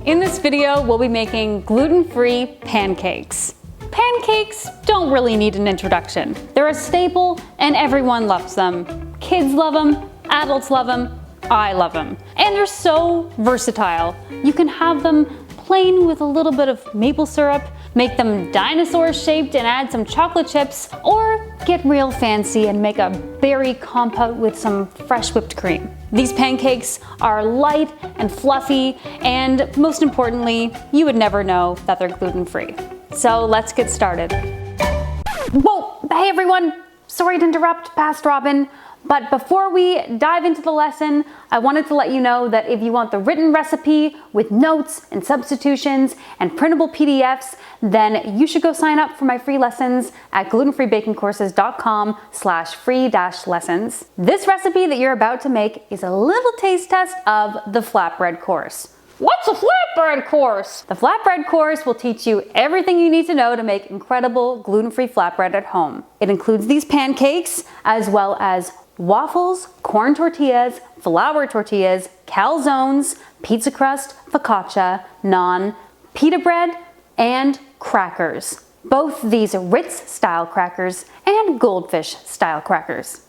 In this video, we'll be making gluten-free pancakes. Pancakes don't really need an introduction. They're a staple and everyone loves them. Kids love them, adults love them, I love them. And they're so versatile. You can have them plain with a little bit of maple syrup, make them dinosaur shaped and add some chocolate chips, or get real fancy and make a berry compote with some fresh whipped cream. These pancakes are light and fluffy, and most importantly, you would never know that they're gluten-free. So let's get started. Whoa, hey everyone, sorry to interrupt, Past Robin. But before we dive into the lesson, I wanted to let you know that if you want the written recipe with notes and substitutions and printable PDFs, then you should go sign up for my free lessons at glutenfreebaconcourses.com/free-lessons. This recipe that you're about to make is a little taste test of the Flatbread Course. What's a Flatbread Course? The Flatbread Course will teach you everything you need to know to make incredible gluten-free flatbread at home. It includes these pancakes, as well as waffles, corn tortillas, flour tortillas, calzones, pizza crust, focaccia, naan, pita bread, and crackers. Both these Ritz style crackers and Goldfish style crackers.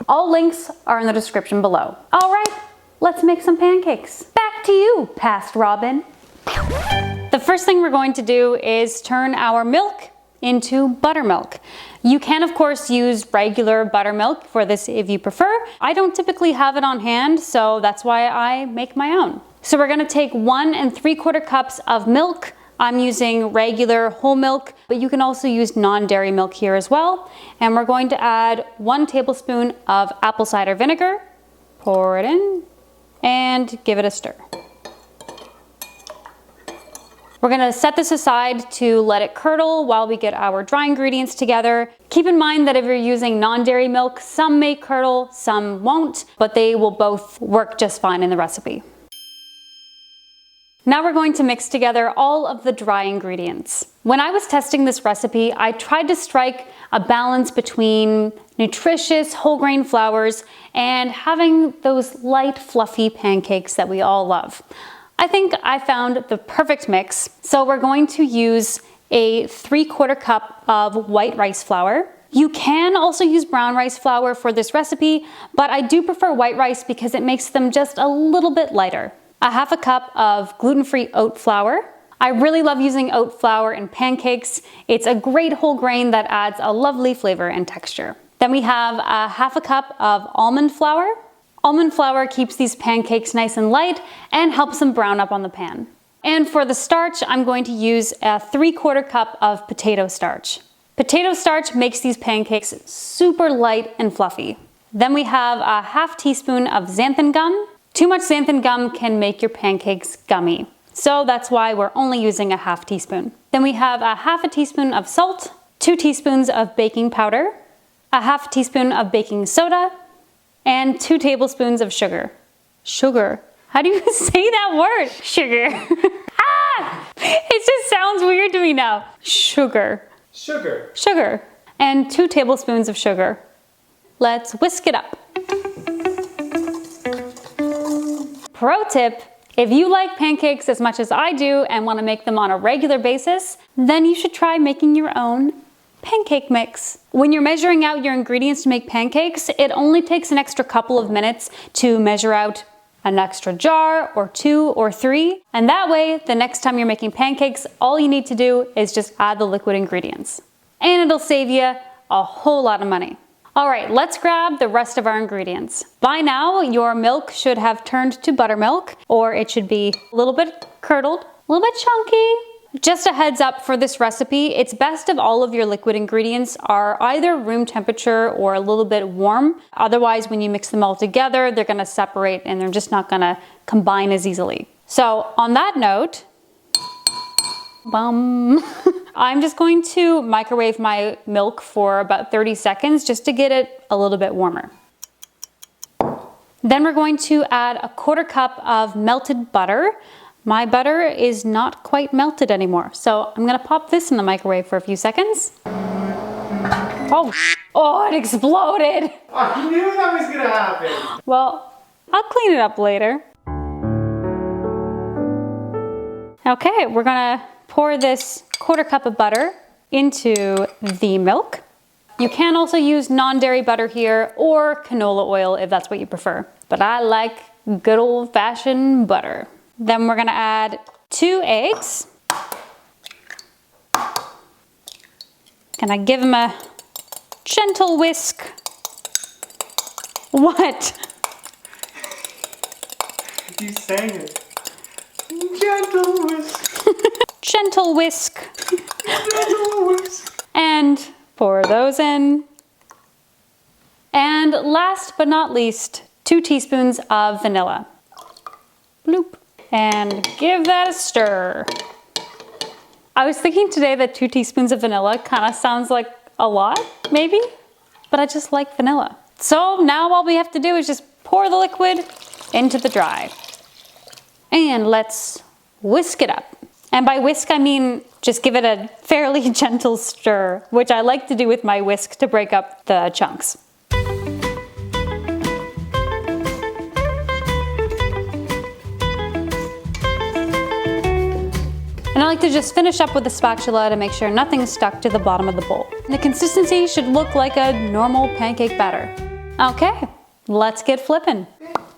All links are in the description below. All right, let's make some pancakes. Back to you, Past Robin. The first thing we're going to do is turn our milk into buttermilk. You can of course use regular buttermilk for this if you prefer. I don't typically have it on hand, so that's why I make my own. So we're gonna take 1 3/4 cups of milk. I'm using regular whole milk, but you can also use non-dairy milk here as well. And we're going to add 1 tablespoon of apple cider vinegar. Pour it in and give it a stir. We're gonna set this aside to let it curdle while we get our dry ingredients together. Keep in mind that if you're using non-dairy milk, some may curdle, some won't, but they will both work just fine in the recipe. Now we're going to mix together all of the dry ingredients. When I was testing this recipe, I tried to strike a balance between nutritious whole grain flours and having those light, fluffy pancakes that we all love. I think I found the perfect mix. So we're going to use a 3/4 cup of white rice flour. You can also use brown rice flour for this recipe, but I do prefer white rice because it makes them just a little bit lighter. A 1/2 cup of gluten-free oat flour. I really love using oat flour in pancakes. It's a great whole grain that adds a lovely flavor and texture. Then we have a 1/2 cup of almond flour. Almond flour keeps these pancakes nice and light and helps them brown up on the pan. And for the starch, I'm going to use a 3/4 cup of potato starch. Potato starch makes these pancakes super light and fluffy. Then we have a 1/2 teaspoon of xanthan gum. Too much xanthan gum can make your pancakes gummy. So that's why we're only using a 1/2 teaspoon. Then we have a 1/2 teaspoon of salt, 2 teaspoons of baking powder, a 1/2 teaspoon of baking soda, and 2 tablespoons of sugar. Sugar. How do you say that word? Sugar. It just sounds weird to me now. Sugar. Sugar. Sugar. And 2 tablespoons of sugar. Let's whisk it up. Pro tip, if you like pancakes as much as I do and want to make them on a regular basis, then you should try making your own pancake mix. When you're measuring out your ingredients to make pancakes, it only takes an extra couple of minutes to measure out an extra jar or 2 or 3. And that way, the next time you're making pancakes, all you need to do is just add the liquid ingredients. And it'll save you a whole lot of money. All right, let's grab the rest of our ingredients. By now, your milk should have turned to buttermilk, or it should be a little bit curdled, a little bit chunky. Just a heads up for this recipe, it's best if all of your liquid ingredients are either room temperature or a little bit warm. Otherwise, when you mix them all together, they're gonna separate and they're just not gonna combine as easily. So on that note, I'm just going to microwave my milk for about 30 seconds just to get it a little bit warmer. Then we're going to add a 1/4 cup of melted butter. My butter is not quite melted anymore, so I'm gonna pop this in the microwave for a few seconds. Oh, it exploded! I knew that was gonna happen! Well, I'll clean it up later. Okay, we're gonna pour this 1/4 cup of butter into the milk. You can also use non-dairy butter here or canola oil if that's what you prefer. But I like good old-fashioned butter. Then we're gonna add 2 eggs. Gonna give them a gentle whisk. What? You sang it. Gentle whisk. Gentle whisk. Gentle whisk. And pour those in. And last but not least, 2 teaspoons of vanilla. Bloop. And give that a stir. I was thinking today that 2 teaspoons of vanilla kind of sounds like a lot, maybe, but I just like vanilla. So now all we have to do is just pour the liquid into the dry. And let's whisk it up. And by whisk, I mean just give it a fairly gentle stir, which I like to do with my whisk to break up the chunks. And I like to just finish up with a spatula to make sure nothing's stuck to the bottom of the bowl. The consistency should look like a normal pancake batter. Okay, let's get flipping.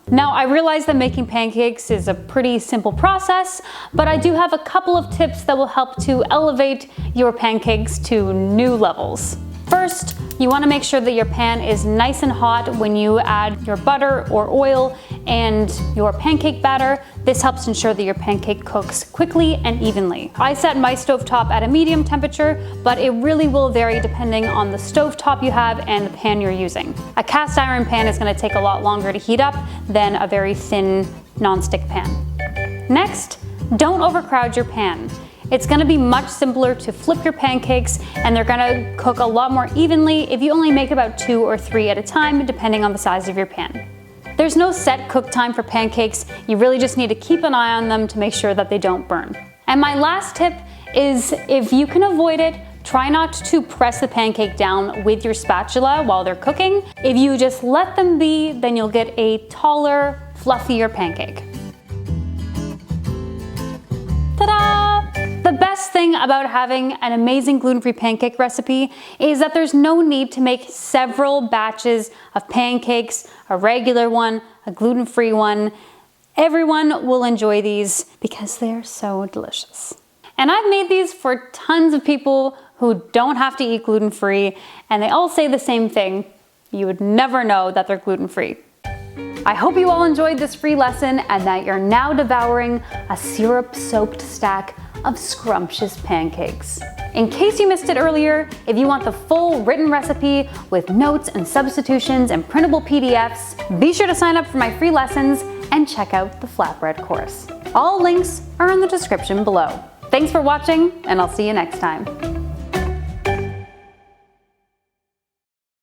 Now I realize that making pancakes is a pretty simple process, but I do have a couple of tips that will help to elevate your pancakes to new levels. First, you want to make sure that your pan is nice and hot when you add your butter or oil and your pancake batter. This helps ensure that your pancake cooks quickly and evenly. I set my stovetop at a medium temperature, but it really will vary depending on the stovetop you have and the pan you're using. A cast iron pan is going to take a lot longer to heat up than a very thin nonstick pan. Next, don't overcrowd your pan. It's gonna be much simpler to flip your pancakes and they're gonna cook a lot more evenly if you only make about 2 or 3 at a time, depending on the size of your pan. There's no set cook time for pancakes. You really just need to keep an eye on them to make sure that they don't burn. And my last tip is, if you can avoid it, try not to press the pancake down with your spatula while they're cooking. If you just let them be, then you'll get a taller, fluffier pancake. Ta-da! The best thing about having an amazing gluten-free pancake recipe is that there's no need to make several batches of pancakes, a regular one, a gluten-free one. Everyone will enjoy these because they're so delicious. And I've made these for tons of people who don't have to eat gluten-free, and they all say the same thing. You would never know that they're gluten-free. I hope you all enjoyed this free lesson and that you're now devouring a syrup-soaked stack of scrumptious pancakes. In case you missed it earlier, if you want the full written recipe with notes and substitutions and printable PDFs, be sure to sign up for my free lessons and check out the Flatbread Course. All links are in the description below. Thanks for watching, and I'll see you next time.